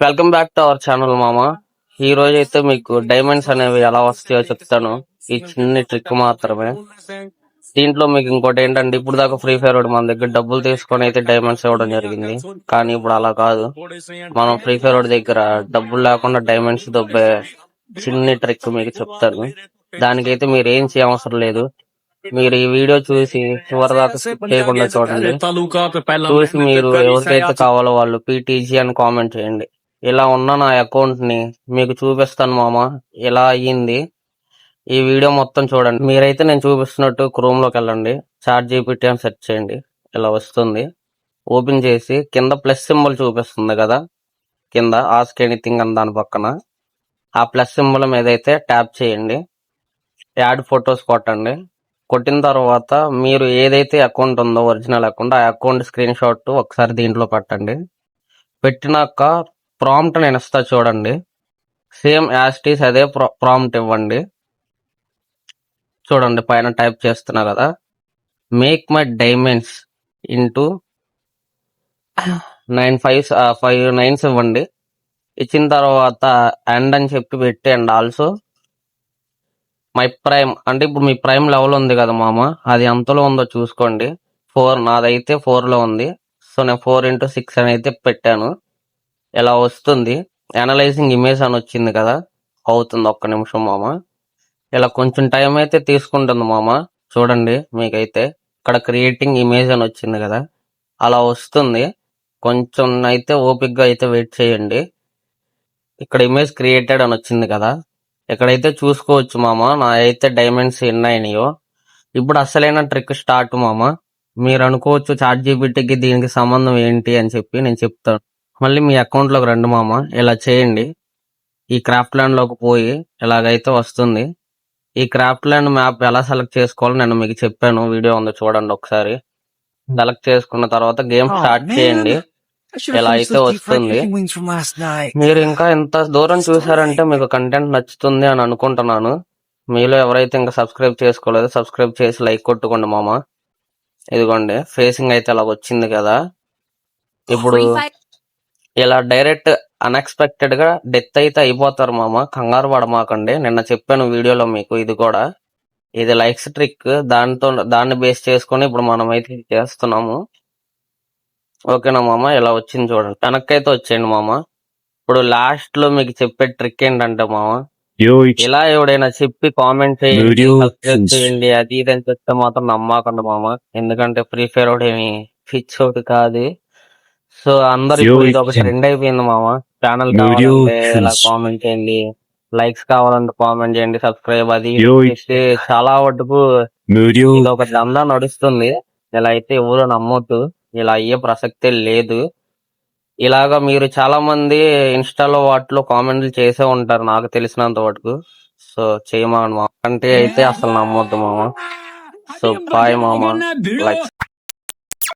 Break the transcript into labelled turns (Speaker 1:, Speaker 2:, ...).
Speaker 1: Welcome back to our channel మామ. ఈ రోజు అయితే మీకు డైమండ్స్ అనేవి ఎలా వస్తాయో చెప్తాను. ఈ చిన్న ట్రిక్ మాత్రమే. దీంట్లో మీకు ఇంకోటి ఏంటంటే, ఇప్పుడు దాకా ఫ్రీ ఫైర్ వాడు మన దగ్గర డబ్బులు తీసుకొని అయితే డైమండ్స్ ఇవ్వడం జరిగింది. కానీ ఇప్పుడు అలా కాదు. మనం ఫ్రీ ఫైర్ వాడి దగ్గర డబ్బులు లేకుండా డైమండ్స్ దొబ్బే చిన్న ట్రిక్ మీకు చెప్తాను. దానికైతే మీరు ఏం చేయవసరం లేదు. మీరు ఈ వీడియో చూసి చివరి దాకా స్కిప్ చేయకుండా చూడండి. చూసి మీరు ఎవరికైతే కావాలో వాళ్ళు పీటీజీ అని కామెంట్ చేయండి. ఇలా ఉన్న నా అకౌంట్ ని మీకు చూపిస్తాను మామ. ఇలా అయ్యింది. ఈ వీడియో మొత్తం చూడండి. మీరైతే నేను చూపిస్తున్నట్టు క్రోమ్ లోకి వెళ్ళండి, ChatGPT అని సెర్చ్ చేయండి. ఇలా వస్తుంది. ఓపెన్ చేసి కింద ప్లస్ సింబల్ చూపిస్తుంది కదా, కింద ఆస్క్ ఎనీథింగ్ అని దాని పక్కన ఆ ప్లస్ సింబల్ మీద అయితే ట్యాప్ చేయండి. యాడ్ ఫొటోస్ కొట్టండి. కొట్టిన తర్వాత మీరు ఏదైతే అకౌంట్ ఉందో ఒరిజినల్ అకౌంట్, ఆ అకౌంట్ స్క్రీన్ షాట్ ఒకసారి దీంట్లో పెట్టండి. పెట్టినాక ప్రాంప్ట్ నేను ఇస్తా చూడండి. సేమ్ యాస్టీస్ అదే ప్రాంప్ట్ ఇవ్వండి. చూడండి పైన టైప్ చేస్తున్నా కదా, make my diamonds into 5 9s ఇవ్వండి. ఇచ్చిన తర్వాత అండ్ అని చెప్పి పెట్టి అండ్ ఆల్సో మై ప్రైమ్ అంటే ఇప్పుడు మీ ప్రైమ్ లెవెల్ ఉంది కదా మామ, అది ఎంతలో ఉందో చూసుకోండి. 4, నాదైతే 4 లో ఉంది. సో నేను 4x6 అని అయితే పెట్టాను. ఇలా వస్తుంది. అనలైజింగ్ ఇమేజ్ అని వచ్చింది కదా, అవుతుంది. ఒక్క నిమిషం మామ. ఇలా కొంచెం టైం అయితే తీసుకుంటుంది మామ. చూడండి మీకైతే ఇక్కడ క్రియేటింగ్ ఇమేజ్ అని వచ్చింది కదా, అలా వస్తుంది. కొంచెం అయితే ఓపిక్గా అయితే వెయిట్ చేయండి. ఇక్కడ ఇమేజ్ క్రియేటెడ్ అని వచ్చింది కదా, ఇక్కడైతే చూసుకోవచ్చు మామ. నా అయితే డైమండ్స్ ఎన్ని అయినాయో. ఇప్పుడు అసలైన ట్రిక్ స్టార్ట్ మామ. మీరు అనుకోవచ్చు ChatGPTకి దీనికి సంబంధం ఏంటి అని చెప్పి. నేను చెప్తాను. మళ్ళీ మీ అకౌంట్ లోకి రండి మామ. ఇలా చేయండి. ఈ క్రాఫ్ట్ ల్యాండ్ లోకి పోయి ఇలాగైతే వస్తుంది. ఈ క్రాఫ్ట్ ల్యాండ్ మ్యాప్ ఎలా సెలెక్ట్ చేసుకోవాలో నేను మీకు చెప్పాను, వీడియో ఉంది చూడండి ఒకసారి. సెలెక్ట్ చేసుకున్న తర్వాత గేమ్ స్టార్ట్ చేయండి. ఇలా అయితే వస్తుంది. మీరు ఇంకా ఇంత దూరం చూసారంటే మీకు కంటెంట్ నచ్చుతుంది అని అనుకుంటున్నాను. మీలో ఎవరైతే ఇంకా సబ్స్క్రైబ్ చేసుకోలేదో సబ్స్క్రైబ్ చేసి లైక్ కొట్టుకోండి మామ. ఇదిగోండి ఫేసింగ్ అయితే అలా వచ్చింది కదా. ఇప్పుడు ఇలా డైరెక్ట్ అన్ఎక్స్పెక్టెడ్ గా డెత్ అయితే అయిపోతారు మామ. కంగారు పడమాకండి. నిన్న చెప్పాను వీడియోలో మీకు. ఇది కూడా ఇది లైక్స్ ట్రిక్. దాన్ని బేస్ చేసుకొని ఇప్పుడు మనం అయితే చేస్తున్నాము. ఓకేనా మామ. ఇలా వచ్చింది చూడండి. వెనక్కైతే వచ్చేయండి మామ. ఇప్పుడు లాస్ట్ లో మీకు చెప్పే ట్రిక్ ఏంటంటే మామ, ఇలా ఎవడైనా చెప్పి కామెంట్ చేయండి, సబ్స్క్రైబ్ చేయండి అది ఇది అని చెప్తే మాత్రం నమ్మకండి మామ. ఎందుకంటే ఫ్రీ ఫైర్ ఏమి పిచ్చోడు కాదు. సో అందరు ఇప్పుడు ఇది ఒక ట్రెండ్ అయిపోయింది మామ. ఛానల్ కావాలంటే ఇలా కామెంట్ చేయండి, లైక్స్ కావాలంటే కామెంట్ చేయండి, సబ్స్క్రైబ్ అది చేస్తే చాలా వరకు ఇది ఒక దందా నడుస్తుంది. ఇలా అయితే ఎవరు నమ్మొద్దు. ఇలా అయ్యే ప్రసక్తే లేదు. ఇలాగా మీరు చాలా మంది ఇన్స్టాలో వాటిలో కామెంట్లు చేసే ఉంటారు నాకు తెలిసినంత వరకు. సో చేయమా అంటే అయితే అసలు నమ్మొద్దు మామ. సో బాయ్ మామ. లైక్